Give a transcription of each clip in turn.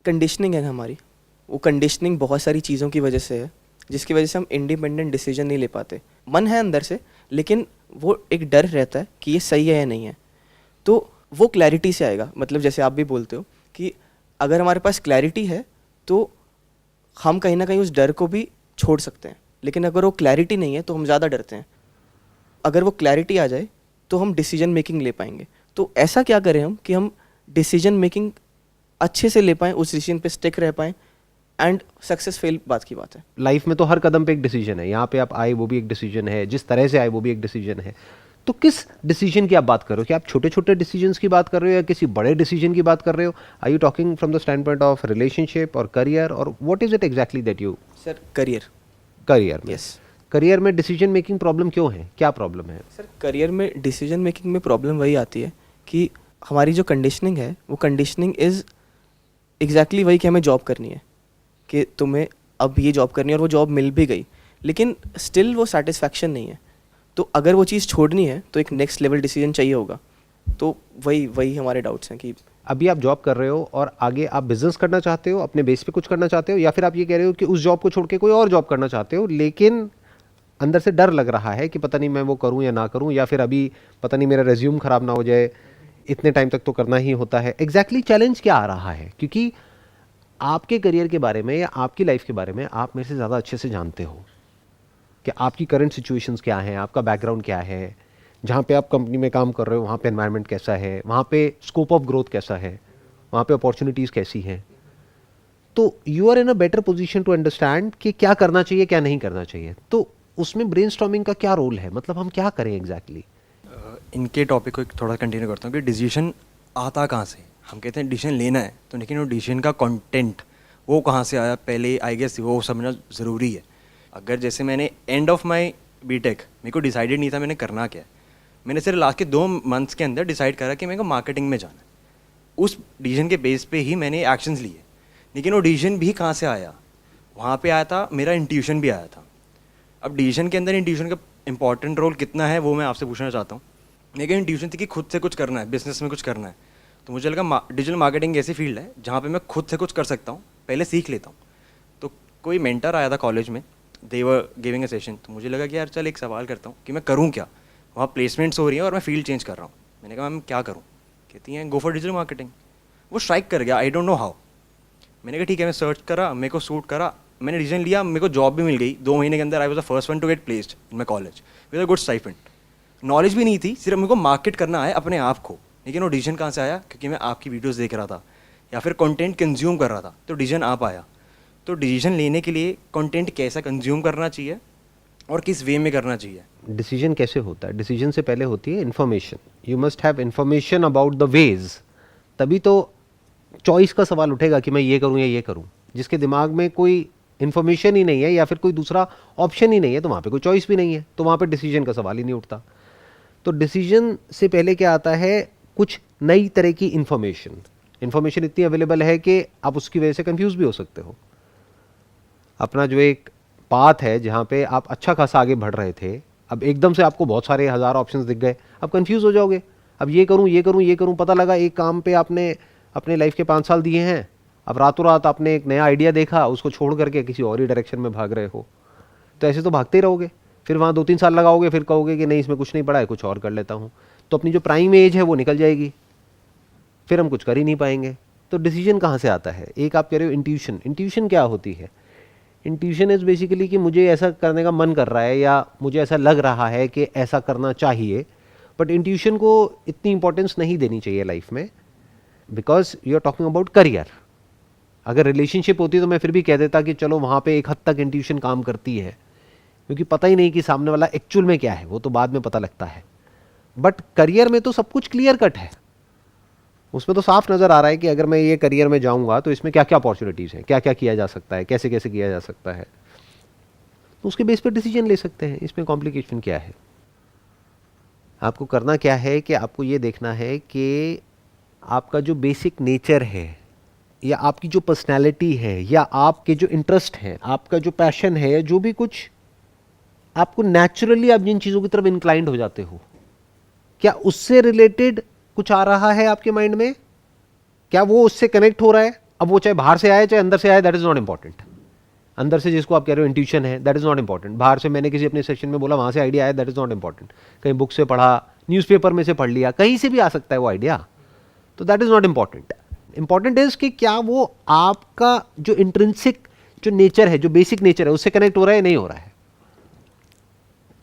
Conditioning है हमारी, वो कंडीशनिंग बहुत सारी चीज़ों की वजह से है, जिसकी वजह से हम इंडिपेंडेंट डिसीजन नहीं ले पाते। मन है अंदर से, लेकिन वो एक डर रहता है कि ये सही है या नहीं है। तो वो क्लैरिटी से आएगा। मतलब जैसे आप भी बोलते हो कि अगर हमारे पास क्लैरिटी है तो हम कहीं ना कहीं उस डर को भी छोड़ सकते हैं, लेकिन अगर वो क्लैरिटी नहीं है तो हम ज़्यादा डरते हैं। अगर वो क्लैरिटी आ जाए तो हम डिसीजन मेकिंग ले पाएंगे। तो ऐसा क्या करें हम कि हम डिसीजन मेकिंग अच्छे से ले पाएँ, उस डिसीजन पे स्टिक रह पाएँ, एंड सक्सेस फेल बात की बात है। लाइफ में तो हर कदम पे एक डिसीजन है, यहाँ पे आप आए वो भी एक डिसीजन है, जिस तरह से आए वो भी एक डिसीजन है। तो किस डिसीजन की आप बात कर रहे हो? क्या आप छोटे छोटे डिसीजंस की बात कर रहे हो या किसी बड़े डिसीजन की बात कर रहे हो? Are you talking from the standpoint of relationship और करियर, और what is it exactly that you? Sir career. Career में? यस। करियर में डिसीजन मेकिंग प्रॉब्लम क्यों है, क्या प्रॉब्लम है? सर करियर में डिसीजन मेकिंग में प्रॉब्लम वही आती है कि हमारी जो कंडीशनिंग है वो कंडीशनिंग इज़ एग्जैक्टली वही कि हमें जॉब करनी है, कि तुम्हें अब ये जॉब करनी है, और वो जॉब मिल भी गई, लेकिन स्टिल वो सेटिस्फैक्शन नहीं है। तो अगर वो चीज़ छोड़नी है तो एक नेक्स्ट लेवल डिसीजन चाहिए होगा। तो वही वही हमारे डाउट्स हैं कि अभी आप जॉब कर रहे हो और आगे आप बिजनेस करना चाहते हो, अपने बेस पे कुछ करना चाहते हो, या फिर आप ये कह रहे हो कि उस जॉब को छोड़ के कोई और जॉब करना चाहते हो, लेकिन अंदर से डर लग रहा है कि पता नहीं मैं वो करूं या ना करूं, या फिर अभी पता नहीं मेरा रेज्यूम खराब ना हो जाए, इतने टाइम तक तो करना ही होता है। एग्जैक्टली चैलेंज क्या आ रहा है? क्योंकि आपके करियर के बारे में या आपकी लाइफ के बारे में आप मेरे से ज़्यादा अच्छे से जानते हो कि आपकी करंट सिचुएशंस क्या हैं, आपका बैकग्राउंड क्या है, जहाँ पे आप कंपनी में काम कर रहे हो वहाँ पे एनवायरनमेंट कैसा है, वहाँ पे स्कोप ऑफ ग्रोथ कैसा है, वहाँ पे अपॉर्चुनिटीज़ कैसी हैं। तो you are in a better position to understand कि क्या करना चाहिए क्या नहीं करना चाहिए। तो उसमें ब्रेनस्टॉर्मिंग का क्या रोल है, मतलब हम क्या करें एग्जैक्टली? इनके टॉपिक को एक थोड़ा कंटिन्यू करता हूँ कि डिसीजन आता कहाँ से। हम कहते हैं डिसीजन लेना है, तो लेकिन वो डिसीजन का कंटेंट वो कहाँ से आया, पहले आई गेस वो समझना ज़रूरी है। अगर जैसे मैंने एंड ऑफ माई बीटेक मेरे को डिसाइडेड नहीं था मैंने करना क्या है, मैंने सिर्फ लास्ट के 2 मंथ्स के अंदर डिसाइड करा कि मेरे को मार्केटिंग में जाना है। उस डिसीजन के बेस पे ही मैंने एक्शंस लिए, लेकिन वो डिसीजन भी कहाँ से आया, वहाँ पे आया था मेरा इंट्यूशन भी आया था। अब डिसीजन के अंदर इंट्यूशन का इंपॉर्टेंट रोल कितना है वो मैं आपसे पूछना चाहता हूँ। लेकिन इंट्यूशन थी कि खुद से कुछ करना है, बिजनेस में कुछ करना है, तो मुझे लगा डिजिटल मार्केटिंग ऐसी फील्ड है जहाँ पे मैं खुद से कुछ कर सकता हूँ, पहले सीख लेता हूँ। तो कोई मेंटर आया था कॉलेज में, दे वर गिविंग अ सेशन, तो मुझे लगा कि यार चल एक सवाल करता हूँ कि मैं करूँ क्या। वहाँ प्लेसमेंट्स हो रही हैं और मैं फील्ड चेंज कर रहा हूँ। मैंने कहा मैम क्या करूँ? कहती हैं गो फॉर डिजिटल मार्केटिंग। वो स्ट्राइक कर गया, आई डोंट नो हाउ। मैंने कहा ठीक है, मैं सर्च करा, मेरे को सूट करा, मैंने डिसीजन लिया, मेरे को जॉब भी मिल गई 2 महीने के अंदर। I was the first one to get placed in my college with a good stipend. Knowledge भी नहीं थी, सिर्फ मेरे को मार्केट करना है अपने आप को। लेकिन वो डिसीजन कहाँ से आया? क्योंकि मैं आपकी वीडियोस देख रहा था या फिर कंटेंट कंज्यूम कर रहा था, तो डिसीजन आप आया। तो डिसीजन लेने के लिए कंटेंट कैसा कंज्यूम करना चाहिए और किस वे में करना चाहिए। डिसीजन कैसे होता है? डिसीजन से पहले होती है information. You must have information about the ways, तभी तो चॉइस का सवाल उठेगा कि मैं ये करूं या ये करूं। जिसके दिमाग में कोई इन्फॉर्मेशन ही नहीं है या फिर कोई दूसरा ऑप्शन ही नहीं है, तो वहाँ पे कोई चॉइस भी नहीं है, तो वहाँ पे डिसीजन का सवाल ही नहीं उठता। तो डिसीजन से पहले क्या आता है? कुछ नई तरह की इन्फॉर्मेशन। इन्फॉर्मेशन इतनी अवेलेबल है कि आप उसकी वजह से कंफ्यूज भी हो सकते हो। अपना जो एक पाथ है जहाँ पे आप अच्छा खासा आगे बढ़ रहे थे, अब एकदम से आपको बहुत सारे 1000 ऑप्शंस दिख गए, अब कंफ्यूज हो जाओगे। अब ये करूँ ये करूँ ये करूँ, पता लगा एक काम पे आपने अपने लाइफ के 5 साल दिए हैं, अब रातों रात आपने एक नया आइडिया देखा, उसको छोड़ करके किसी और ही डायरेक्शन में भाग रहे हो। तो ऐसे तो भागते ही रहोगे, फिर वहाँ 2-3 साल लगाओगे, फिर कहोगे कि नहीं इसमें कुछ नहीं पड़ा है, कुछ और कर लेता हूँ। तो अपनी जो प्राइम एज है वो निकल जाएगी, फिर हम कुछ कर ही नहीं पाएंगे। तो डिसीजन कहाँ से आता है? एक आप कह रहे हो इंट्यूशन। इंट्यूशन क्या होती है? इंट्यूशन इज़ बेसिकली कि मुझे ऐसा करने का मन कर रहा है या मुझे ऐसा लग रहा है कि ऐसा करना चाहिए, बट इंट्यूशन को इतनी इंपॉर्टेंस नहीं देनी चाहिए लाइफ में, because you are talking about career. अगर रिलेशनशिप होती तो मैं फिर भी कह देता कि चलो वहाँ पे एक हद तक इंट्यूशन काम करती है, क्योंकि पता ही नहीं कि सामने वाला एक्चुअल में क्या है, वो तो बाद में पता लगता है। बट करियर में तो सब कुछ क्लियर कट है, उसमें तो साफ नज़र आ रहा है कि अगर मैं ये करियर में जाऊँगा तो इसमें क्या क्या अपॉर्चुनिटीज़ हैं, क्या क्या किया जा सकता है, कैसे कैसे किया जा सकता है, तो उसके बेस पर डिसीजन ले सकते हैं। इसमें कॉम्प्लिकेशन क्या है? आपको करना क्या है कि आपको ये देखना है कि आपका जो बेसिक नेचर है या आपकी जो पर्सनैलिटी है या आपके जो इंटरेस्ट हैं, आपका जो पैशन है, या जो भी कुछ आपको नेचुरली आप जिन चीज़ों की तरफ इंक्लाइंड हो जाते हो, क्या उससे रिलेटेड कुछ आ रहा है आपके माइंड में? क्या वो उससे कनेक्ट हो रहा है? अब वो चाहे बाहर से आए चाहे अंदर से आए, दैट इज नॉट इंपॉर्टेंट। अंदर से जिसको आप कह रहे हो इंट्यूशन है, दैट इज नॉट इंपॉर्टेंट। बाहर से मैंने किसी अपने सेशन में बोला, वहां से आइडिया आया, दैट इज नॉट इंपॉर्टेंट। कहीं बुक से पढ़ा, न्यूज़पेपर में से पढ़ लिया, कहीं से भी आ सकता है वो आइडिया, तो that is not important. Important is कि क्या वो आपका जो इंट्रिंसिक जो नेचर है, जो बेसिक नेचर है, उससे कनेक्ट हो रहा है, नहीं हो रहा है।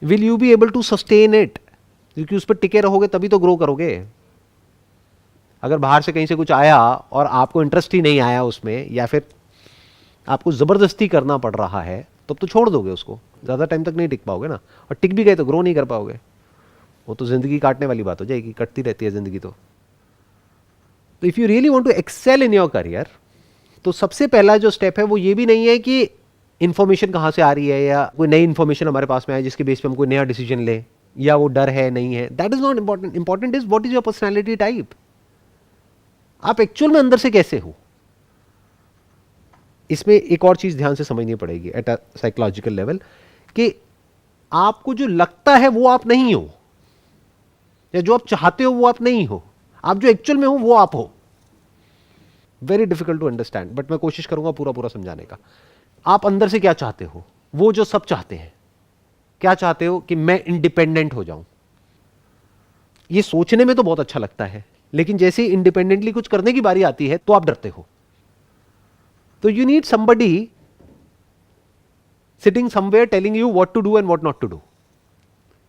Will you be able to sustain it, क्योंकि उस पर टिके रहोगे तभी तो ग्रो करोगे। अगर बाहर से कहीं से कुछ आया और आपको इंटरेस्ट ही नहीं आया उसमें, या फिर आपको ज़बरदस्ती करना पड़ रहा है, तब तो छोड़ दोगे उसको, ज़्यादा टाइम तक नहीं टिक पाओगे ना। और टिक भी गए तो ग्रो नहीं कर पाओगे, वो तो ज़िंदगी काटने वाली बात हो जाएगी, कटती रहती है ज़िंदगी। तो if you really want to excel in your career, तो सबसे पहला जो स्टेप है वो ये भी नहीं है कि इन्फॉर्मेशन कहाँ से आ रही है, या कोई नई इन्फॉर्मेशन हमारे पास में आए जिसके बेस पे हम कोई नया डिसीजन लें, या वो डर है नहीं है, that is not important. Important is what is your personality type. आप एक्चुअल में अंदर से कैसे हो। इसमें एक और चीज ध्यान से समझनी पड़ेगी एट अ साइकोलॉजिकल लेवल, कि आपको जो लगता है वो आप नहीं हो, या जो आप चाहते हो वो आप नहीं हो। आप जो एक्चुअल में हो वो आप हो। Very difficult to understand, but मैं कोशिश करूंगा पूरा पूरा समझाने का। आप अंदर से क्या चाहते हो, वो जो सब चाहते हैं। क्या चाहते हो कि मैं इंडिपेंडेंट हो जाऊं। ये सोचने में तो बहुत अच्छा लगता है, लेकिन जैसे ही इंडिपेंडेंटली कुछ करने की बारी आती है तो आप डरते हो। तो you need somebody sitting somewhere telling you what to do and what not to do.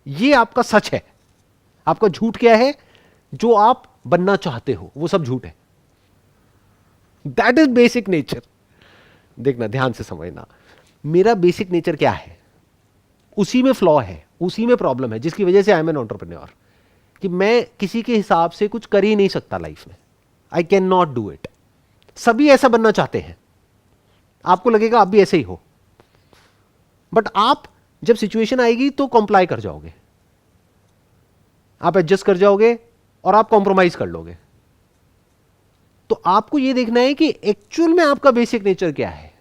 ये आपका सच है। आपका झूठ क्या है? जो आप बनना चाहते हो वो सब झूठ है। That is basic nature. देखना, ध्यान से समझना, मेरा बेसिक नेचर क्या है, उसी में फ्लॉ है, उसी में प्रॉब्लम है, जिसकी वजह से आई एम एन एंटरप्रेन्योर। कि मैं किसी के हिसाब से कुछ कर ही नहीं सकता लाइफ में। I can not do it. सभी ऐसा बनना चाहते हैं, आपको लगेगा आप भी ऐसे ही हो, बट आप जब सिचुएशन आएगी तो कॉम्प्लाई कर जाओगे, आप एडजस्ट कर जाओगे और आप कॉम्प्रोमाइज कर लोगे। तो आपको यह देखना है कि एक्चुअल में आपका बेसिक नेचर क्या है,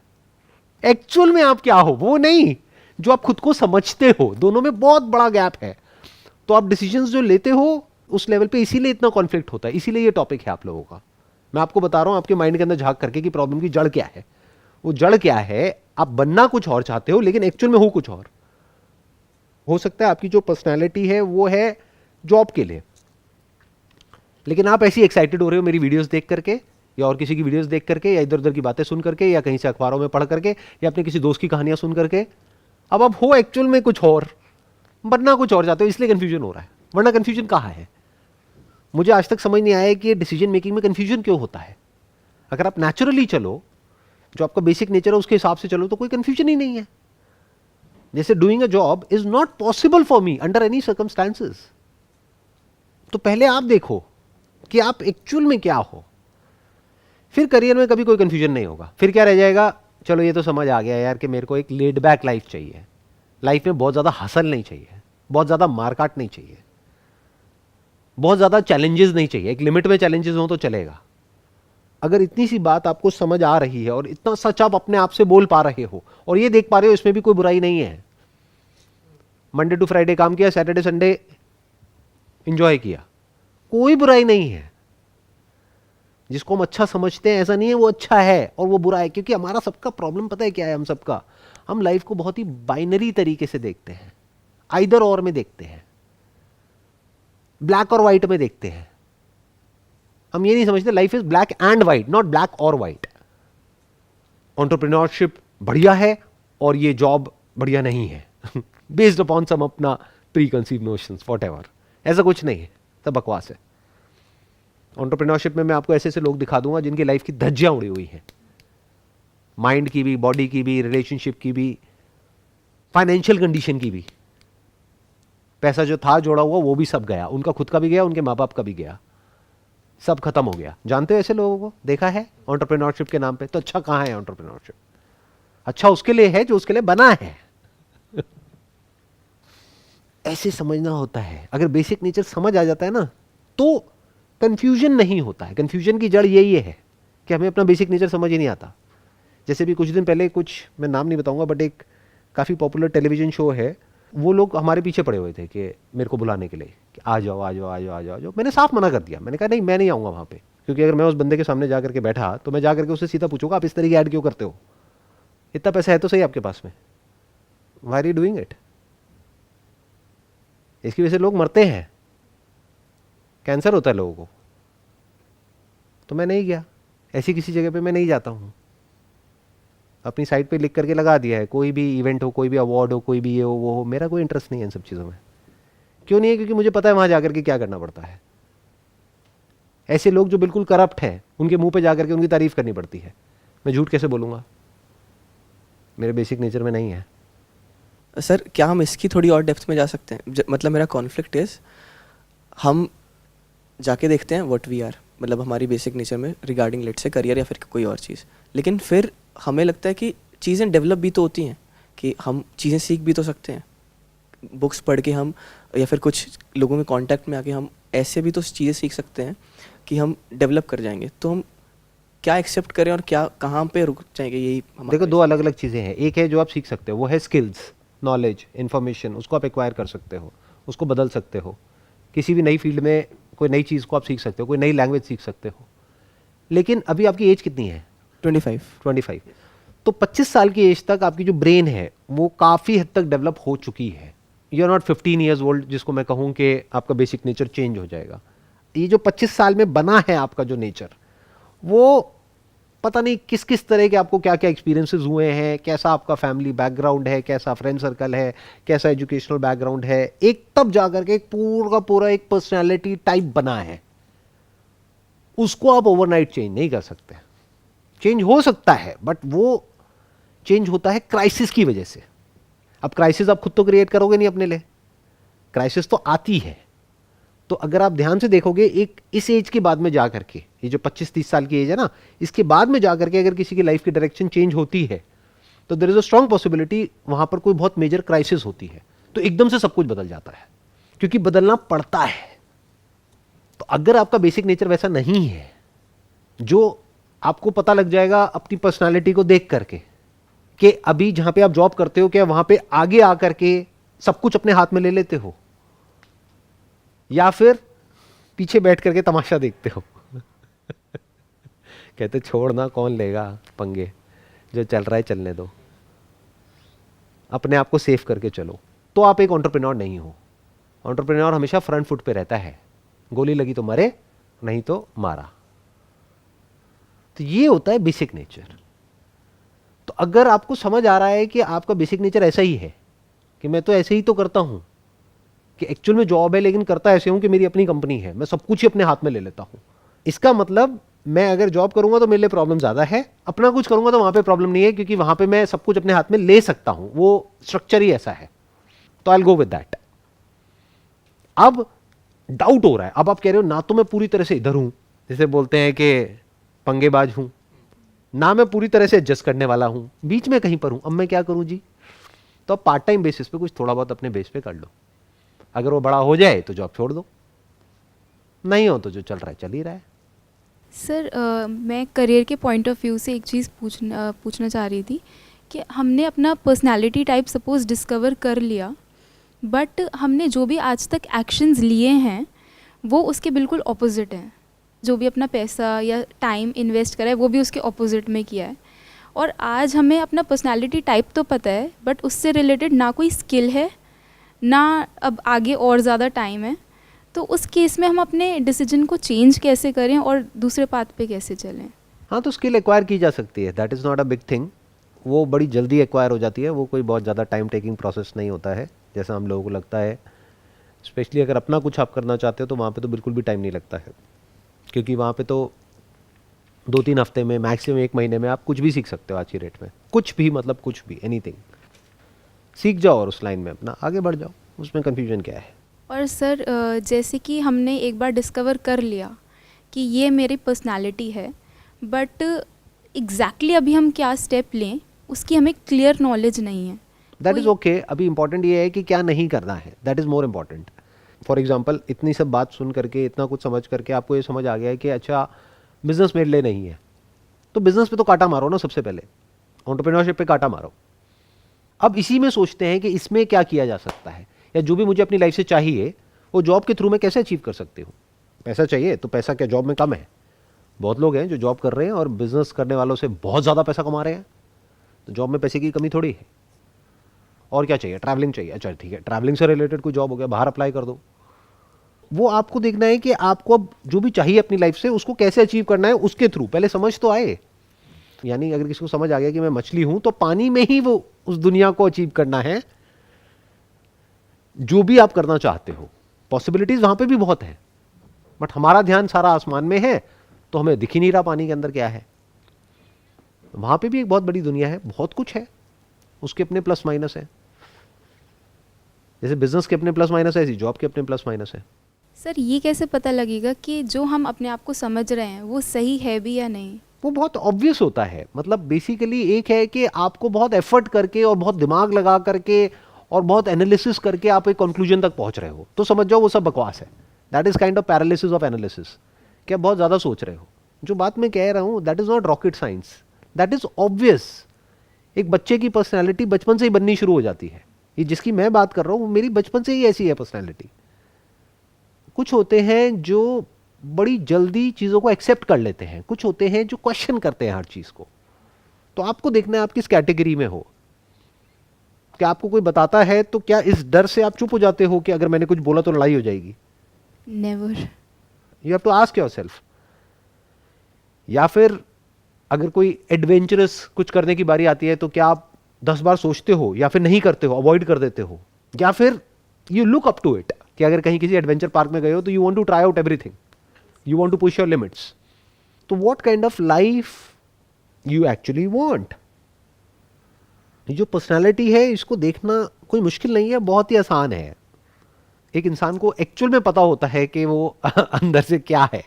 एक्चुअल में आप क्या हो, वो नहीं जो आप खुद को समझते हो। दोनों में बहुत बड़ा गैप है। तो आप डिसीजंस जो लेते हो उस लेवल पे, इसीलिए इतना कॉन्फ्लिक्ट होता है, इसीलिए ये टॉपिक है आप लोगों का। मैं आपको बता रहा हूं आपके माइंड के अंदर झांक करके कि प्रॉब्लम की जड़ क्या है। वो जड़ क्या है, आप बनना कुछ और चाहते हो लेकिन एक्चुअल में हो कुछ और। हो सकता है आपकी जो पर्सनैलिटी है वो है जॉब के लिए, लेकिन आप ऐसी एक्साइटेड हो रहे हो मेरी वीडियोस देख करके, या और किसी की वीडियोस देख करके, या इधर उधर की बातें सुन करके, या कहीं से अखबारों में पढ़ करके, या अपने किसी दोस्त की कहानियां सुन करके। अब आप हो एक्चुअल में कुछ और, बनना कुछ और चाहते हो, इसलिए कंफ्यूजन हो रहा है। वरना कंफ्यूजन कहाँ है? मुझे आज तक समझ नहीं आया कि डिसीजन मेकिंग में कंफ्यूजन क्यों होता है। अगर आप नेचुरली चलो, जो आपका बेसिक नेचर है उसके हिसाब से चलो, तो कोई कंफ्यूजन ही नहीं है। जैसे doing a job is not possible for me under any circumstances. तो पहले आप देखो कि आप एक्चुअल में क्या हो, फिर करियर में कभी कोई कंफ्यूजन नहीं होगा। फिर क्या रह जाएगा, चलो ये तो समझ आ गया यार कि मेरे को एक लेड बैक लाइफ चाहिए। लाइफ में बहुत ज़्यादा हसल नहीं चाहिए, बहुत ज़्यादा मारकाट नहीं चाहिए, बहुत ज़्यादा चैलेंजेस नहीं चाहिए। एक लिमिट में चैलेंजेस हो तो चलेगा। अगर इतनी सी बात आपको समझ आ रही है और इतना सच आप अपने आप से बोल पा रहे हो और ये देख पा रहे हो, इसमें भी कोई बुराई नहीं है। मंडे टू फ्राइडे काम किया, सैटरडे संडे एंजॉय किया, कोई बुराई नहीं है। जिसको हम अच्छा समझते हैं, ऐसा नहीं है वो अच्छा है और वो बुरा है, क्योंकि हमारा सबका प्रॉब्लम पता है क्या है? हम सबका, हम लाइफ को बहुत ही बाइनरी तरीके से देखते हैं, आइदर और में देखते हैं, ब्लैक और व्हाइट में देखते हैं। हम ये नहीं समझते life is black and white, not black और व्हाइट। एंटरप्रेन्योरशिप बढ़िया है और ये जॉब बढ़िया नहीं है बेस्ड अपॉन सम अपना प्री कंसीव नोशंस, व्हाटएवर। ऐसा कुछ नहीं है, सब बकवास है। एंटरप्रेन्योरशिप में मैं आपको ऐसे ऐसे लोग दिखा दूंगा जिनकी लाइफ की धज्जियां उड़ी हुई हैं, माइंड की भी, बॉडी की भी, रिलेशनशिप की भी, फाइनेंशियल कंडीशन की भी। पैसा जो था जोड़ा हुआ वो भी सब गया, उनका खुद का भी गया, उनके माँ बाप का भी गया, सब खत्म हो गया। जानते हो ऐसे लोगों को? देखा है एंटरप्रेन्योरशिप के नाम पे? तो अच्छा कहां है एंटरप्रेन्योरशिप? अच्छा उसके लिए है जो उसके लिए बना है ऐसे समझना होता है। अगर बेसिक नेचर समझ आ जाता है ना, तो कंफ्यूजन नहीं होता है। कंफ्यूजन की जड़ यही है कि हमें अपना बेसिक नेचर समझ ही नहीं आता। जैसे भी कुछ दिन पहले, कुछ मैं नाम नहीं बताऊंगा, बट एक काफ़ी पॉपुलर टेलीविज़न शो है, वो लोग हमारे पीछे पड़े हुए थे कि मेरे को बुलाने के लिए कि आ जाओ आ जाओ आ जाओ आ जाओ आ जाओ। मैंने साफ मना कर दिया, मैंने कहा नहीं, मैं नहीं आऊँगा वहाँ पे। क्योंकि अगर मैं उस बंदे के सामने जा करके बैठा तो मैं जा करके उससे सीधा पूछूंगा आप इस तरह की ऐड क्यों करते हो, इतना पैसा है तो सही आपके पास में, why are you doing it. इसकी वजह से लोग मरते हैं, कैंसर होता है लोगों को। तो मैं नहीं गया, ऐसी किसी जगह पे मैं नहीं जाता हूँ। अपनी साइट पे लिख करके लगा दिया है, कोई भी इवेंट हो, कोई भी अवार्ड हो, कोई भी ये हो वो हो, मेरा कोई इंटरेस्ट नहीं है इन सब चीज़ों में। क्यों नहीं है? क्योंकि मुझे पता है वहाँ जाकर के क्या करना पड़ता है। ऐसे लोग जो बिल्कुल करप्ट हैं उनके मुंह पे जाकर के उनकी तारीफ करनी पड़ती है। मैं झूठ कैसे बोलूँगा, मेरे बेसिक नेचर में नहीं है। सर क्या हम इसकी थोड़ी और डेप्थ में जा सकते हैं? मतलब मेरा कॉन्फ्लिक्ट इज, हम जाके देखते हैं व्हाट वी आर, मतलब हमारी बेसिक नेचर में रिगार्डिंग लेट से करियर या फिर कोई और चीज़, लेकिन फिर हमें लगता है कि चीज़ें डेवलप भी तो होती हैं, कि हम चीज़ें सीख भी तो सकते हैं बुक्स पढ़ के, हम या फिर कुछ लोगों के कांटेक्ट में आके हम ऐसे भी तो चीज़ें सीख सकते हैं कि हम डेवलप कर जाएंगे। तो हम क्या एक्सेप्ट करें और क्या कहाँ पे रुक जाएंगे, यही देखो दो अलग अलग चीज़ें हैं। एक है जो आप सीख सकते हो, वो है स्किल्स, नॉलेज, इन्फॉर्मेशन, उसको आप एक्वायर कर सकते हो, उसको बदल सकते हो। किसी भी नई फील्ड में कोई नई चीज़ को आप सीख सकते हो, कोई नई लैंग्वेज सीख सकते हो। लेकिन अभी आपकी एज कितनी है? 25। तो 25 साल की एज तक आपकी जो ब्रेन है वो काफ़ी हद तक डेवलप हो चुकी है। You are not 15 years old जिसको मैं कहूँ कि आपका बेसिक नेचर चेंज हो जाएगा। ये जो 25 साल में बना है आपका जो नेचर, वो पता नहीं किस किस तरह के आपको क्या क्या एक्सपीरियंसेस हुए हैं, कैसा आपका फैमिली बैकग्राउंड है, कैसा फ्रेंड सर्कल है, कैसा एजुकेशनल बैकग्राउंड है, एक तब जाकर के एक पूरा पूरा एक पर्सनैलिटी टाइप बना है। उसको आप ओवरनाइट चेंज नहीं कर सकते। चेंज हो सकता है बट वो चेंज होता है क्राइसिस की वजह से। अब क्राइसिस आप खुद तो क्रिएट करोगे नहीं अपने लिए, क्राइसिस तो आती है। तो अगर आप ध्यान से देखोगे, एक इस एज के बाद में जाकर के, ये जो 25-30 साल की एज है ना, इसके बाद में जाकर के अगर किसी की लाइफ की डायरेक्शन चेंज होती है तो there is a strong possibility वहां पर कोई बहुत मेजर क्राइसिस होती है। तो एकदम से सब कुछ बदल जाता है, क्योंकि बदलना पड़ता है। तो अगर आपका बेसिक नेचर वैसा नहीं है, जो आपको पता लग जाएगा अपनी पर्सनालिटी को देख करके कि अभी जहां पे आप जॉब करते हो, क्या वहां पे आगे आकर के सब कुछ अपने हाथ में ले लेते हो या फिर पीछे बैठ करके तमाशा देखते हो। कहते छोड़ना, कौन लेगा पंगे, जो चल रहा है चलने दो, अपने आप को सेफ करके चलो। तो आप एक एंटरप्रेन्योर नहीं हो। एंटरप्रेन्योर हमेशा फ्रंट फुट पे रहता है, गोली लगी तो मरे, नहीं तो मारा। तो ये होता है बेसिक नेचर। तो अगर आपको समझ आ रहा है कि आपका बेसिक नेचर ऐसा ही है कि मैं तो ऐसे ही तो करता हूं, कि एक्चुअल में जॉब है लेकिन करता ऐसे हूं कि मेरी अपनी कंपनी है, मैं सब कुछ ही अपने हाथ में ले लेता हूं, इसका मतलब मैं अगर जॉब करूंगा तो मेरे लिए प्रॉब्लम ज्यादा है, अपना कुछ करूंगा तो वहां पे प्रॉब्लम नहीं है, क्योंकि वहां पे मैं सब कुछ अपने हाथ में ले सकता हूं, वो स्ट्रक्चर ही ऐसा है। तो I will go with that. अब डाउट हो रहा है, अब आप कह रहे हो ना तो मैं पूरी तरह से इधर हूं, जैसे बोलते हैं कि पंगेबाज हूं, ना मैं पूरी तरह से एडजस्ट करने वाला हूं, बीच में कहीं पर हूं। अब मैं क्या करूं जी? तो अब पार्ट टाइम बेसिस पे कुछ थोड़ा बहुत अपने बेस पे कर लो। अगर वो बड़ा हो जाए तो जॉब छोड़ दो, नहीं हो तो जो चल रहा है चल ही रहा है। सर मैं करियर के पॉइंट ऑफ व्यू से एक चीज़ पूछना चाह रही थी कि हमने अपना पर्सनालिटी टाइप सपोज डिस्कवर कर लिया, बट हमने जो भी आज तक एक्शंस लिए हैं वो उसके बिल्कुल ऑपोजिट हैं। जो भी अपना पैसा या टाइम इन्वेस्ट करा है वो भी उसके ऑपोजिट में किया है। और आज हमें अपना पर्सनालिटी टाइप तो पता है, बट उससे रिलेटेड ना कोई स्किल है, ना अब आगे और ज़्यादा टाइम है। तो उस केस में हम अपने डिसीजन को चेंज कैसे करें और दूसरे पाथ पे कैसे चलें? हाँ, तो स्किल एक्वायर की जा सकती है, that is not a big thing. वो बड़ी जल्दी एक्वायर हो जाती है, वो कोई बहुत ज़्यादा टाइम टेकिंग प्रोसेस नहीं होता है जैसा हम लोगों को लगता है। स्पेशली अगर अपना कुछ आप करना चाहते हो तो वहाँ पे तो बिल्कुल भी टाइम नहीं लगता है, क्योंकि वहाँ पे तो 2-3 हफ्ते में, मैक्सिमम 1 महीने में आप कुछ भी सीख सकते हो। आज की रेट में कुछ भी, मतलब कुछ भी, एनीथिंग सीख जाओ और उस लाइन में अपना आगे बढ़ जाओ, उसमें कन्फ्यूजन क्या है। और सर जैसे कि हमने एक बार डिस्कवर कर लिया कि ये मेरी पर्सनालिटी है, बट एग्जैक्टली अभी हम क्या स्टेप लें उसकी हमें क्लियर नॉलेज नहीं है। That is okay. अभी इंपॉर्टेंट ये है कि क्या नहीं करना है, that is more important. For example, इतनी सब बात सुन करके, इतना कुछ समझ करके आपको ये समझ आ गया है कि अच्छा बिजनेस मेरे लिए नहीं है, तो बिजनेस पे तो काटा मारो ना, सबसे पहले एंटरप्रेन्योरशिप पे काटा मारो। अब इसी में सोचते हैं कि इसमें क्या किया जा सकता है, या जो भी मुझे अपनी लाइफ से चाहिए वो जॉब के थ्रू मैं कैसे अचीव कर सकती हूँ। पैसा चाहिए तो पैसा क्या जॉब में कम है? बहुत लोग हैं जो जॉब कर रहे हैं और बिजनेस करने वालों से बहुत ज़्यादा पैसा कमा रहे हैं, तो जॉब में पैसे की कमी थोड़ी है। और क्या चाहिए? ट्रैवलिंग चाहिए, अच्छा ठीक है, ट्रैवलिंग से रिलेटेड कोई जॉब हो गया, बाहर अप्लाई कर दो। वो आपको देखना है कि आपको अब जो भी चाहिए अपनी लाइफ से उसको कैसे अचीव करना है, उसके थ्रू पहले समझ तो आए। यानी अगर किसी को समझ आ गया कि मैं मछली हूं, तो पानी में ही वो उस दुनिया को अचीव करना है जो भी आप करना चाहते हो। पॉसिबिलिटीज वहां पे भी बहुत है, बट हमारा ध्यान सारा आसमान में है, तो हमें दिख ही नहीं रहा पानी के अंदर क्या है। वहां पे भी एक बहुत बड़ी दुनिया है, बहुत कुछ है, उसके अपने प्लस माइनस है। जैसे बिजनेस के अपने प्लस माइनस है, ऐसी जॉब के अपने प्लस माइनस है। सर ये कैसे पता लगेगा कि जो हम अपने आप को समझ रहे हैं वो सही है भी या नहीं? वो बहुत ऑब्वियस होता है। मतलब बेसिकली एक है कि आपको बहुत एफर्ट करके और बहुत दिमाग लगा करके और बहुत एनालिसिस करके आप एक कंक्लूजन तक पहुंच रहे हो, तो समझ जाओ वो सब बकवास है। That is kind of paralysis of analysis, कि आप बहुत ज्यादा सोच रहे हो। जो बात मैं कह रहा हूं that is not rocket science, that is obvious. एक बच्चे की पर्सनैलिटी बचपन से ही बननी शुरू हो जाती है। ये जिसकी मैं बात कर रहा हूं मेरी बचपन से ही ऐसी है पर्सनैलिटी। कुछ होते हैं जो बड़ी जल्दी चीजों को एक्सेप्ट कर लेते हैं, कुछ होते हैं जो क्वेश्चन करते हैं हर चीज को। तो आपको देखना है आप किस कैटेगरी में हो। क्या आपको कोई बताता है तो क्या इस डर से आप चुप हो जाते हो कि अगर मैंने कुछ बोला तो लड़ाई हो जाएगी? Never. You have to ask yourself. या फिर अगर कोई एडवेंचरस कुछ करने की बारी आती है तो क्या आप 10 बार सोचते हो या फिर नहीं करते हो, अवॉइड कर देते हो? या फिर you look up to it, कि अगर कहीं किसी एडवेंचर पार्क में गए हो तो you want to try out everything, you want to push your limits. तो what kind of life you actually want? जो पर्सनालिटी है इसको देखना कोई मुश्किल नहीं है, बहुत ही आसान है। एक इंसान को एक्चुअल में पता होता है कि वो अंदर से क्या है।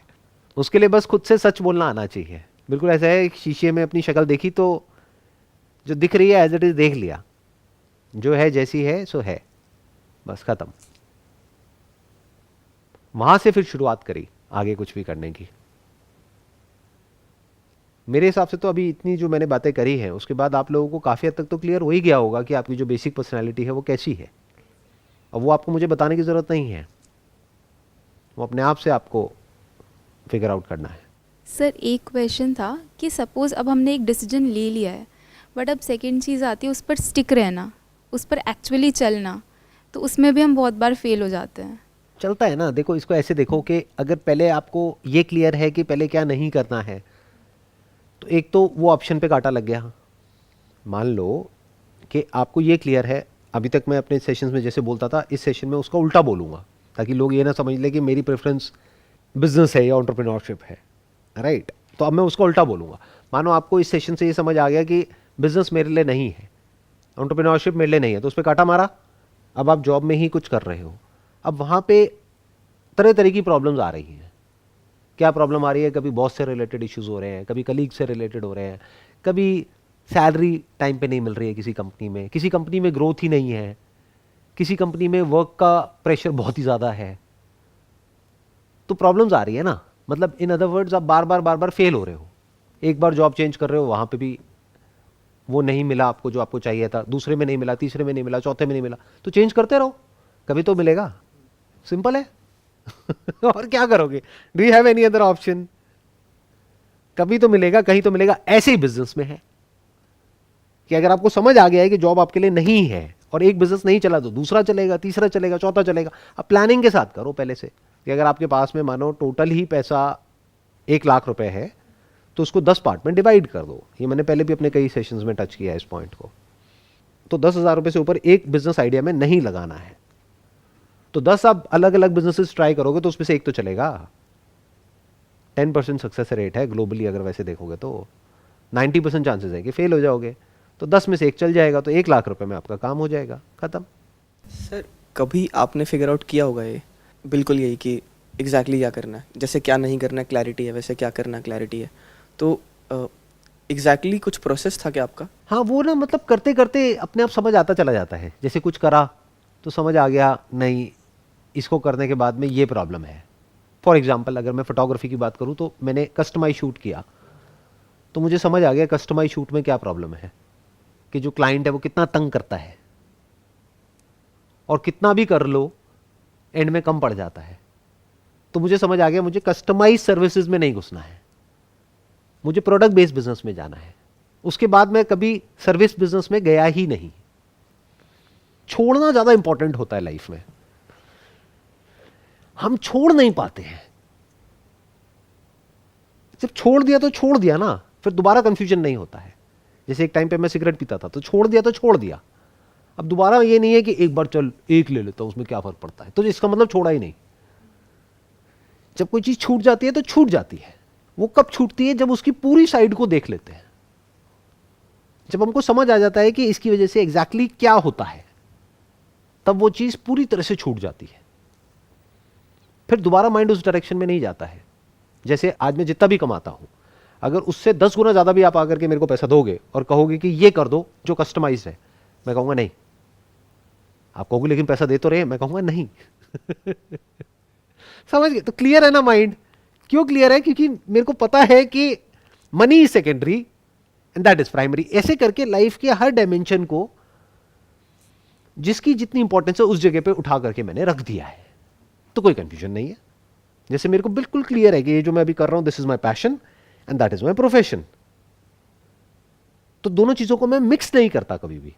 उसके लिए बस खुद से सच बोलना आना चाहिए। बिल्कुल ऐसा है, शीशे में अपनी शक्ल देखी तो जो दिख रही है एज इट इज देख लिया, जो है जैसी है सो है, बस खत्म। वहां से फिर शुरुआत करी आगे कुछ भी करने की। मेरे हिसाब से तो अभी इतनी जो मैंने बातें करी हैं उसके बाद आप लोगों को काफ़ी हद तक तो क्लियर हो ही गया होगा कि आपकी जो बेसिक पर्सनैलिटी है वो कैसी है। और वो आपको मुझे बताने की ज़रूरत नहीं है, वो अपने आप से आपको फिगर आउट करना है। सर एक क्वेश्चन था कि सपोज़ अब हमने एक डिसीजन ले लिया है, बट अब सेकंड चीज़ आती है उस पर स्टिक रहना, उस पर एक्चुअली चलना, तो उसमें भी हम बहुत बार फेल हो जाते हैं। चलता है ना। देखो इसको ऐसे देखो कि अगर पहले आपको ये क्लियर है कि पहले क्या नहीं करना है, तो एक तो वो ऑप्शन पे कांटा लग गया। मान लो कि आपको ये क्लियर है, अभी तक मैं अपने सेशंस में जैसे बोलता था, इस सेशन में उसका उल्टा बोलूँगा ताकि लोग ये ना समझ ले कि मेरी प्रेफरेंस बिजनेस है या एंटरप्रेन्योरशिप है, राइट? तो अब मैं उसका उल्टा बोलूँगा। मानो आपको इस सेशन से ये समझ आ गया कि बिजनेस मेरे लिए नहीं है, एंटरप्रेन्योरशिप मेरे लिए नहीं है, तो उस पर कांटा मारा। अब आप जॉब में ही कुछ कर रहे हो, अब वहाँ पे तरह तरह की प्रॉब्लम्स आ रही हैं। क्या प्रॉब्लम आ रही है? कभी बॉस से रिलेटेड इश्यूज हो रहे हैं, कभी कलीग से रिलेटेड हो रहे हैं, कभी सैलरी टाइम पे नहीं मिल रही है किसी कंपनी में ग्रोथ ही नहीं है, किसी कंपनी में वर्क का प्रेशर बहुत ही ज़्यादा है। तो प्रॉब्लम्स आ रही है ना। मतलब इन अदर वर्ड्स आप बार बार फेल हो रहे हो। एक बार जॉब चेंज कर रहे हो, वहाँ पे भी वो नहीं मिला आपको जो आपको चाहिए था, दूसरे में नहीं मिला, तीसरे में नहीं मिला, चौथे में नहीं मिला, तो चेंज करते रहो, कभी तो मिलेगा। सिंपल है। और क्या करोगे? Do you have any other option? कभी तो मिलेगा, कहीं तो मिलेगा। ऐसे ही बिजनेस में है कि अगर आपको समझ आ गया है कि जॉब आपके लिए नहीं है और एक बिजनेस नहीं चला तो दूसरा चलेगा, तीसरा चलेगा, चौथा चलेगा। अब प्लानिंग के साथ करो पहले से कि अगर आपके पास में मानो टोटल ही पैसा 1 लाख रुपए है तो उसको 10 पार्ट में डिवाइड कर दो। ये मैंने पहले भी अपने कई सेशंस में टच किया है इस पॉइंट को। तो 10,000 रुपए से ऊपर एक बिजनेस आइडिया में नहीं लगाना है। तो 10 आप अलग अलग बिजनेसेस ट्राई करोगे तो उसमें से एक तो चलेगा। 10% सक्सेस रेट है ग्लोबली, अगर वैसे देखोगे तो 90% चांसेस है कि फेल हो जाओगे। तो 10 में से एक चल जाएगा तो 1 लाख रुपए में आपका काम हो जाएगा, खत्म। सर कभी आपने फिगर आउट किया होगा ये बिल्कुल यही कि एग्जैक्टली क्या करना है, जैसे क्या नहीं करना है क्लैरिटी है, वैसे क्या करना है क्लैरिटी है, तो एग्जैक्टली कुछ प्रोसेस था क्या आपका? हाँ, वो ना मतलब करते करते अपने आप समझ आता चला जाता है। जैसे कुछ करा तो समझ आ गया नहीं, इसको करने के बाद में ये प्रॉब्लम है। फॉर एग्जाम्पल अगर मैं फोटोग्राफी की बात करूँ तो मैंने कस्टमाइज शूट किया तो मुझे समझ आ गया कस्टमाइज शूट में क्या प्रॉब्लम है, कि जो क्लाइंट है वो कितना तंग करता है और कितना भी कर लो एंड में कम पड़ जाता है। तो मुझे समझ आ गया मुझे कस्टमाइज सर्विसेज में नहीं घुसना है, मुझे प्रोडक्ट बेस्ड बिजनेस में जाना है। उसके बाद मैं कभी सर्विस बिजनेस में गया ही नहीं। छोड़ना ज्यादा इंपॉर्टेंट होता है लाइफ में, हम छोड़ नहीं पाते हैं। जब छोड़ दिया तो छोड़ दिया ना, फिर दोबारा कंफ्यूजन नहीं होता है। जैसे एक टाइम पे मैं सिगरेट पीता था, तो छोड़ दिया तो छोड़ दिया। अब दोबारा ये नहीं है कि एक बार चल एक ले लेता हूं, उसमें क्या फर्क पड़ता है, तो इसका मतलब छोड़ा ही नहीं। जब कोई चीज छूट जाती है तो छूट जाती है। वो कब छूटती है? जब उसकी पूरी साइड को देख लेते हैं, जब हमको समझ आ जाता है कि इसकी वजह से एग्जैक्टली क्या होता है, तब वो चीज पूरी तरह से छूट जाती है। फिर दोबारा माइंड उस डायरेक्शन में नहीं जाता है। जैसे आज मैं जितना भी कमाता हूं, अगर उससे 10 गुना ज्यादा भी आप आकर के मेरे को पैसा दोगे और कहोगे कि ये कर दो जो कस्टमाइज है, मैं कहूंगा नहीं। आप कहोगे लेकिन पैसा दे तो रहे हैं, मैं कहूंगा नहीं। समझ गए? तो क्लियर है ना माइंड? क्यों क्लियर है? क्योंकि मेरे को पता है कि money is secondary and that is primary. ऐसे करके लाइफ के हर डायमेंशन को जिसकी जितनी इंपॉर्टेंस है उस जगह पे उठा करके मैंने रख दिया है, तो कोई कंफ्यूजन नहीं है। जैसे मेरे को बिल्कुल क्लियर है कि ये जो मैं अभी कर रहा हूं, this is my passion and that is my profession. तो दोनों चीजों को मैं मिक्स नहीं करता कभी भी।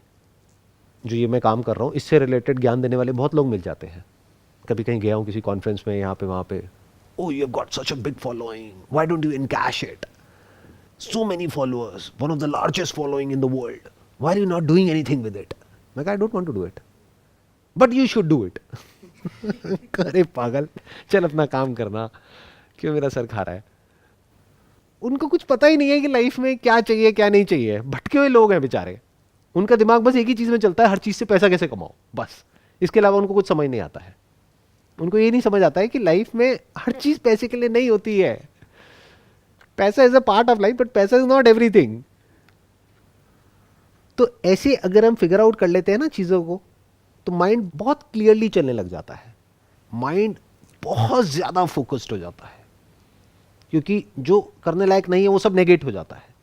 जो ये मैं काम कर रहा हूं, इससे रिलेटेड ज्ञान देने वाले बहुत लोग मिल जाते हैं। कभी कहीं गया हूं किसी कॉन्फ्रेंस में, यहां पे वहां पे, oh you have got such a big following, why don't you encash it, so many followers, one of the largest following in the world, why are you not doing anything with it? मैं कहा I don't want to do it, but you should do it. अरे पागल, चल अपना काम करना, क्यों मेरा सर खा रहा है? उनको कुछ पता ही नहीं है कि लाइफ में क्या चाहिए क्या नहीं चाहिए। भटके हुए लोग हैं बेचारे। उनका दिमाग बस एक ही चीज में चलता है, हर चीज से पैसा कैसे कमाओ, बस। इसके अलावा उनको कुछ समझ नहीं आता है। उनको ये नहीं समझ आता है कि लाइफ में हर चीज पैसे के लिए नहीं होती है। पैसा is a part of life, but पैसा इज नॉट एवरीथिंग। तो ऐसे अगर हम फिगर आउट कर लेते हैं ना चीजों को, तो माइंड बहुत क्लियरली चलने लग जाता है। माइंड बहुत ज्यादा फोकस्ड हो जाता है, क्योंकि जो करने लायक नहीं है वो सब नेगेट हो जाता है।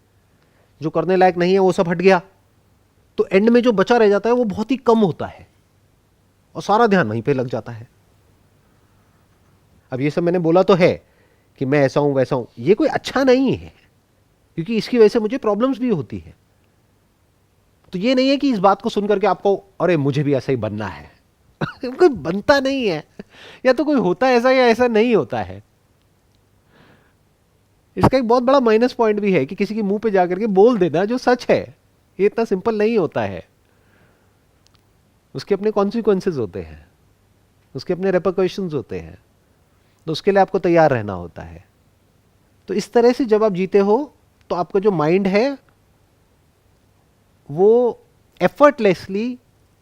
जो करने लायक नहीं है वो सब हट गया, तो एंड में जो बचा रह जाता है वो बहुत ही कम होता है, और सारा ध्यान वहीं पे लग जाता है। अब ये सब मैंने बोला तो है कि मैं ऐसा हूं वैसा हूं, ये कोई अच्छा नहीं है, क्योंकि इसकी वजह से मुझे प्रॉब्लम्स भी होती है। तो ये नहीं है कि इस बात को सुनकर के आपको अरे मुझे भी ऐसा ही बनना है। कोई बनता नहीं है, या तो कोई होता है ऐसा या ऐसा नहीं होता है। इसका एक बहुत बड़ा माइनस पॉइंट भी है कि किसी के मुंह पे जाकर के बोल देना जो सच है, ये इतना सिंपल नहीं होता है। उसके अपने कॉन्सिक्वेंसेस होते हैं, उसके अपने रेपरकशंस होते हैं, तो उसके लिए आपको तैयार रहना होता है। तो इस तरह से जब आप जीते हो, तो आपका जो माइंड है वो एफर्टलेसली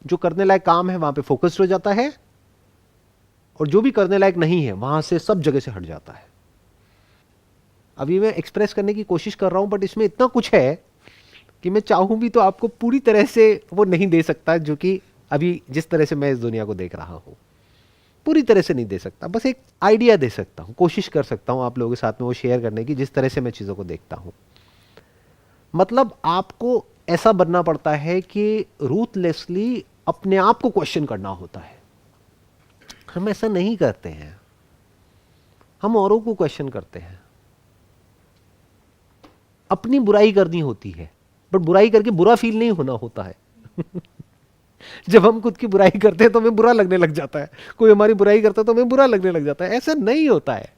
जो करने लायक काम है वहां पे फोकस्ड हो जाता है, और जो भी करने लायक नहीं है वहां से सब जगह से हट जाता है। अभी मैं एक्सप्रेस करने की कोशिश कर रहा हूं, बट इसमें इतना कुछ है कि मैं चाहूं भी तो आपको पूरी तरह से वो नहीं दे सकता, जो कि अभी जिस तरह से मैं इस दुनिया को देख रहा हूं पूरी तरह से नहीं दे सकता। बस एक आइडिया दे सकता हूं, कोशिश कर सकता हूं आप लोगों के साथ में वो शेयर करने की, जिस तरह से मैं चीज़ों को देखता हूं। मतलब आपको ऐसा बनना पड़ता है कि रूथलेसली अपने आप को क्वेश्चन करना होता है। हम ऐसा नहीं करते हैं, हम औरों को क्वेश्चन करते हैं। अपनी बुराई करनी होती है, बट बुराई करके बुरा फील नहीं होना होता है। जब हम खुद की बुराई करते हैं तो हमें बुरा लगने लग जाता है, कोई हमारी बुराई करता है तो हमें बुरा लगने लग जाता है। ऐसा नहीं होता है।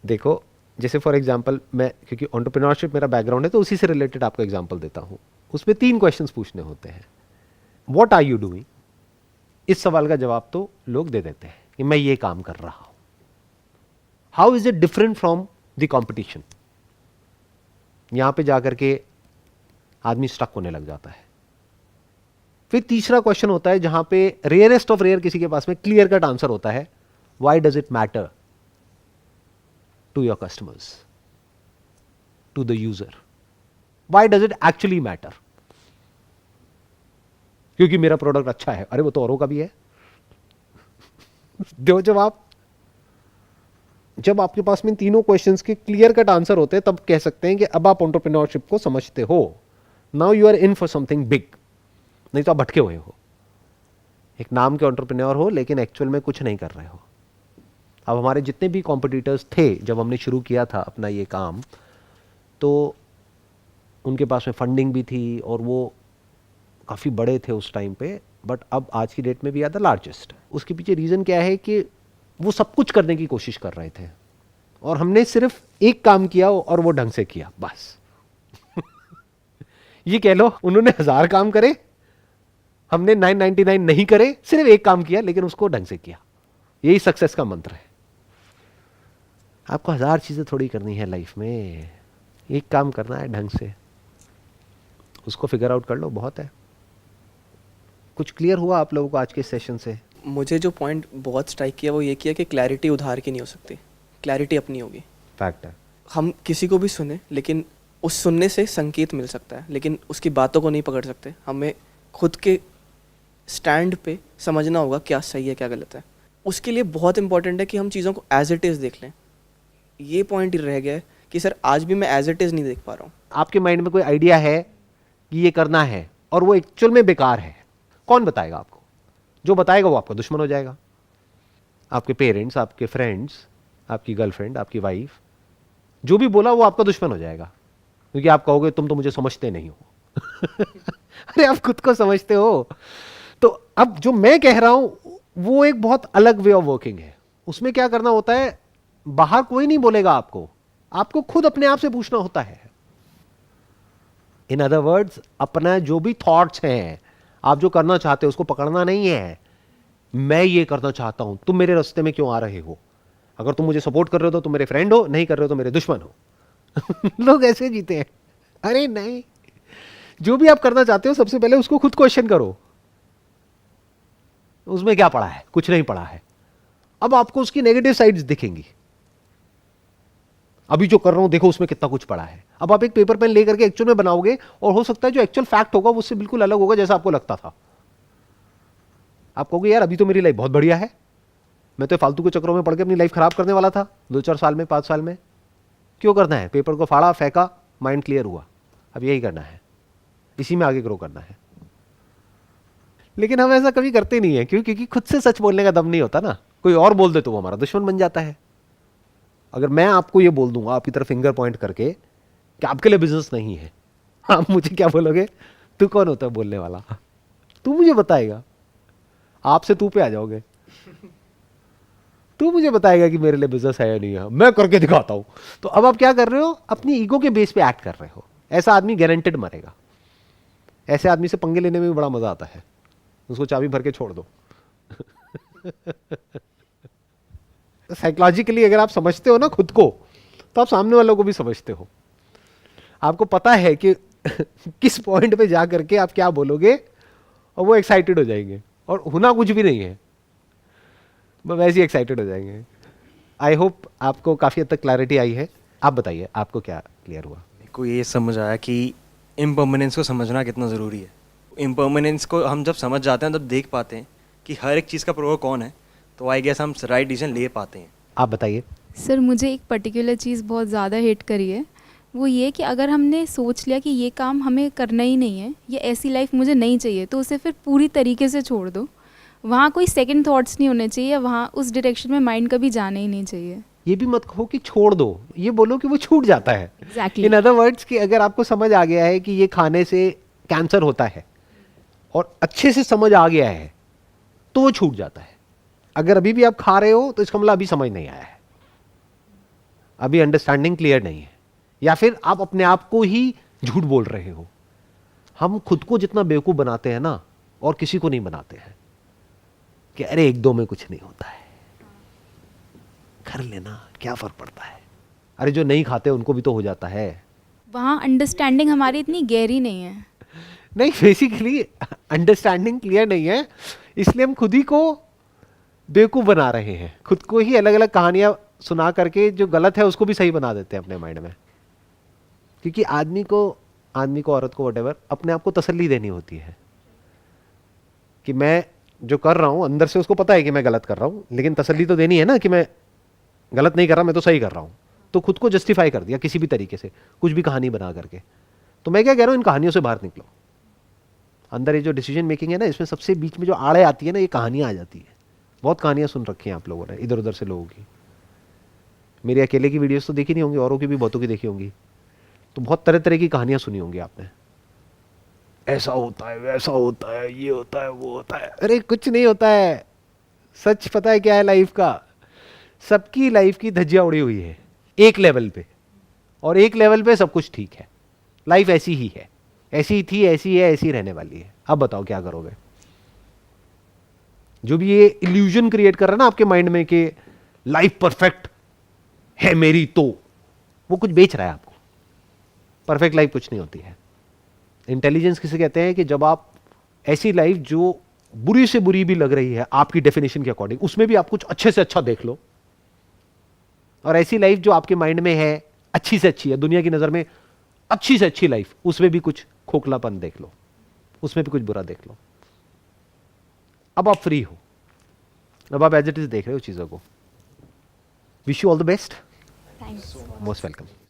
देखो, जैसे फॉर एग्जांपल मैं, क्योंकि एंटरप्रेन्योरशिप मेरा बैकग्राउंड है, तो उसी से रिलेटेड आपको एग्जांपल देता हूं। उसमें 3 क्वेश्चंस पूछने होते हैं। What are you doing? इस सवाल का जवाब तो लोग दे देते हैं कि मैं ये काम कर रहा हूं। How is it different from the competition? यहां पे जाकर के आदमी स्टक होने लग जाता है। फिर तीसरा क्वेश्चन होता है जहां पे रेयरेस्ट ऑफ रेयर किसी के पास में क्लियर कट आंसर होता है, why does it matter to your customers, to the user? Why does it actually matter? क्योंकि मेरा प्रोडक्ट अच्छा है। अरे वो तो औरों का भी है। दो जवाब। जब आपके पास में तीनों क्वेश्चंस के क्लियर कट आंसर होते हैं, तब कह सकते हैं कि अब आप एंटरप्रेन्योरशिप को समझते हो। Now you are in for something big. नहीं तो आप भटके हुए हो, एक नाम के एंटरप्रेन्योर हो, लेकिन एक्चुअल में कुछ नहीं कर रहे हो। अब हमारे जितने भी कॉम्पिटिटर्स थे जब हमने शुरू किया था अपना ये काम, तो उनके पास में फंडिंग भी थी और वो काफ़ी बड़े थे उस टाइम पे, बट अब आज की डेट में भी आर द लार्जेस्ट। उसके पीछे रीज़न क्या है कि वो सब कुछ करने की कोशिश कर रहे थे और हमने सिर्फ एक काम किया और वो ढंग से किया, बस। ये कह लो उन्होंने 1000 काम करे, हमने 999 नहीं करे, सिर्फ एक काम किया लेकिन उसको ढंग से किया। यही सक्सेस का मंत्र है। आपको 1000 चीजें थोड़ी करनी है लाइफ में, एक काम करना है ढंग से, उसको फिगर आउट कर लो, बहुत है। कुछ क्लियर हुआ आप लोगों को आज के सेशन से? मुझे जो पॉइंट बहुत स्ट्राइक किया वो ये किया कि क्लैरिटी उधार की नहीं हो सकती, क्लैरिटी अपनी होगी। फैक्ट है। हम किसी को भी सुने लेकिन उस सुनने से संकेत मिल सकता है, लेकिन उसकी बातों को नहीं पकड़ सकते। हमें खुद के स्टैंड पे समझना होगा क्या सही है क्या गलत है। उसके लिए बहुत इंपॉर्टेंट है कि हम चीज़ों को एज इट इज़ देख लें। ये पॉइंट ही रह गया है कि सर आज भी मैं एज इट इज़ नहीं देख पा रहा हूँ। आपके माइंड में कोई आइडिया है कि ये करना है और वो एक्चुअल में बेकार है, कौन बताएगा आपको? जो बताएगा वो आपका दुश्मन हो जाएगा। आपके पेरेंट्स, आपके फ्रेंड्स, आपकी गर्लफ्रेंड, आपकी वाइफ, जो भी बोला वो आपका दुश्मन हो जाएगा, क्योंकि आप कहोगे तुम तो मुझे समझते नहीं हो। अरे आप खुद को समझते हो। तो अब जो मैं कह रहा हूं वो एक बहुत अलग वे ऑफ वर्किंग है। उसमें क्या करना होता है, बाहर कोई नहीं बोलेगा आपको, आपको खुद अपने आप से पूछना होता है। इन अदर वर्ड्स, अपना जो भी थॉट्स हैं, आप जो करना चाहते हो उसको पकड़ना नहीं है। मैं ये करना चाहता हूं, तुम मेरे रास्ते में क्यों आ रहे हो? अगर तुम मुझे सपोर्ट कर रहे हो तो तुम मेरे फ्रेंड हो, नहीं कर रहे हो तो मेरे दुश्मन हो। लोग ऐसे जीते हैं। अरे नहीं, जो भी आप करना चाहते हो सबसे पहले उसको खुद क्वेश्चन करो, उसमें क्या पड़ा है? कुछ नहीं पड़ा है। अब आपको उसकी नेगेटिव साइड्स दिखेंगी। अभी जो कर रहा हूं देखो उसमें कितना कुछ पड़ा है। अब आप एक पेपर पेन लेकर के एक्चुअल में बनाओगे और हो सकता है जो एक्चुअल फैक्ट होगा वो उससे बिल्कुल अलग होगा जैसा आपको लगता था। आप कहोगे यार अभी तो मेरी लाइफ बहुत बढ़िया है, मैं तो फालतू के चक्करों में पड़ के अपनी लाइफ खराब करने वाला था 2-4 साल में, 5 साल में। क्यों करना है? पेपर को फाड़ा, फेंका, माइंड क्लियर हुआ, अब यही करना है, इसी में आगे ग्रो करना है। लेकिन हम ऐसा कभी करते नहीं है। क्यों? क्योंकि खुद से सच बोलने का दम नहीं होता ना। कोई और बोल दे तो वो हमारा दुश्मन बन जाता है। अगर मैं आपको ये बोल दूंगा आपकी तरफ फिंगर पॉइंट करके कि आपके लिए बिजनेस नहीं है, आप मुझे क्या बोलोगे? तू कौन होता है बोलने वाला? तू मुझे बताएगा, आपसे तू पे आ जाओगे। तू मुझे बताएगा कि मेरे लिए बिजनेस है या नहीं है, मैं करके दिखाता हूं। तो अब आप क्या कर रहे हो? अपनी ईगो के बेस पे एक्ट कर रहे हो। ऐसा आदमी गारंटेड मरेगा। ऐसे आदमी से पंगे लेने में भी बड़ा मजा आता है, उसको चाबी भर के छोड़ दो। साइकोलॉजिकली अगर आप समझते हो ना खुद को, तो आप सामने वालों को भी समझते हो। आपको पता है कि किस पॉइंट पे जा करके आप क्या बोलोगे और वो एक्साइटेड हो जाएंगे, और होना कुछ भी नहीं है, वो वैसे ही एक्साइटेड हो जाएंगे। आई होप आपको काफ़ी हद तक क्लैरिटी आई है। आप बताइए आपको क्या क्लियर हुआ? मेरे को ये समझ आया कि इम्पर्मानेंस को समझना कितना ज़रूरी है। इम्पर्मानेंस को हम जब समझ जाते हैं तब देख पाते हैं कि हर एक चीज़ का प्रो कौन है, तो आई गेस हम राइट डिसीजन ले पाते हैं। आप बताइए। सर मुझे एक पर्टिकुलर चीज़ बहुत ज़्यादा हिट करी है, वो ये कि अगर हमने सोच लिया कि ये काम हमें करना ही नहीं है, ये ऐसी लाइफ मुझे नहीं चाहिए, तो उसे फिर पूरी तरीके से छोड़ दो। वहाँ कोई सेकंड थॉट्स नहीं होने चाहिए, वहाँ उस डायरेक्शन में माइंड कभी जाना ही नहीं चाहिए। ये भी मत कहो कि छोड़ दो, ये बोलो कि वो छूट जाता है। Exactly. इन अदर वर्ड्स कि अगर आपको समझ आ गया है कि ये खाने से कैंसर होता है और अच्छे से समझ आ गया है, तो वो छूट जाता है। अगर अभी भी आप खा रहे हो तो इसका मतलब अभी समझ नहीं आया है, अभी अंडरस्टैंडिंग क्लियर नहीं है, या फिर आप अपने आप को ही झूठ बोल रहे हो। हम खुद को जितना बेवकूफ बनाते हैं ना, और किसी को नहीं बनाते हैं कि अरे 1-2 में कुछ नहीं होता है, कर लेना, क्या फर्क पड़ता है। अरे जो नहीं खाते उनको भी तो हो जाता है। वहाँ अंडरस्टैंडिंग हमारी इतनी गहरी नहीं है। नहीं, बेसिकली अंडरस्टैंडिंग क्लियर नहीं है, इसलिए हम खुद ही को बेवकूफ बना रहे हैं। खुद को ही अलग अलग कहानियां सुना करके जो गलत है उसको भी सही बना देते हैं अपने माइंड में। क्योंकि आदमी को औरत को व्हाटएवर अपने आप को तसल्ली देनी होती है कि मैं जो कर रहा हूं अंदर से उसको पता है कि मैं गलत कर रहा हूं, लेकिन तसल्ली तो देनी है ना कि मैं गलत नहीं कर रहा, मैं तो सही कर रहा हूं। तो खुद को जस्टिफाई कर दिया किसी भी तरीके से, कुछ भी कहानी बना करके। तो मैं क्या कह रहा हूं, इन कहानियों से बाहर निकलो। अंदर ये जो डिसीजन मेकिंग है ना, इसमें सबसे बीच में जो आड़े आती है ना, ये कहानियां आ जाती है। बहुत कहानियां सुन रखी हैं आप लोगों ने इधर उधर से लोगों की। मेरी अकेले की वीडियोस तो देखी नहीं होंगी, औरों की भी बहुतों की देखी होंगी। तो बहुत तरह तरह की कहानियां सुनी होंगी आपने, ऐसा होता है, वैसा होता है, ये होता है, वो होता है। अरे कुछ नहीं होता है। सच पता है क्या है लाइफ का? सबकी लाइफ की धज्जियां उड़ी हुई है एक लेवल पे, और एक लेवल पे सब कुछ ठीक है। लाइफ ऐसी ही है, ऐसी थी, ऐसी है, ऐसी रहने वाली है। अब बताओ क्या करोगे? जो भी ये इल्यूजन क्रिएट कर रहा है ना आपके माइंड में कि लाइफ परफेक्ट है मेरी, तो वो कुछ बेच रहा है आपको। परफेक्ट लाइफ कुछ नहीं होती है। इंटेलिजेंस किसे कहते हैं? कि जब आप ऐसी लाइफ जो बुरी से बुरी भी लग रही है आपकी डेफिनेशन के अकॉर्डिंग, उसमें भी आप कुछ अच्छे से अच्छा देख लो, और ऐसी लाइफ जो आपके माइंड में है अच्छी से अच्छी है, दुनिया की नजर में अच्छी से अच्छी लाइफ, उसमें भी कुछ खोखलापन देख लो, उसमें भी कुछ बुरा देख लो। अब आप फ्री हो, अब आप एज इट इज देख रहे हो चीजों को। Wish you all the best, thanks. Most welcome.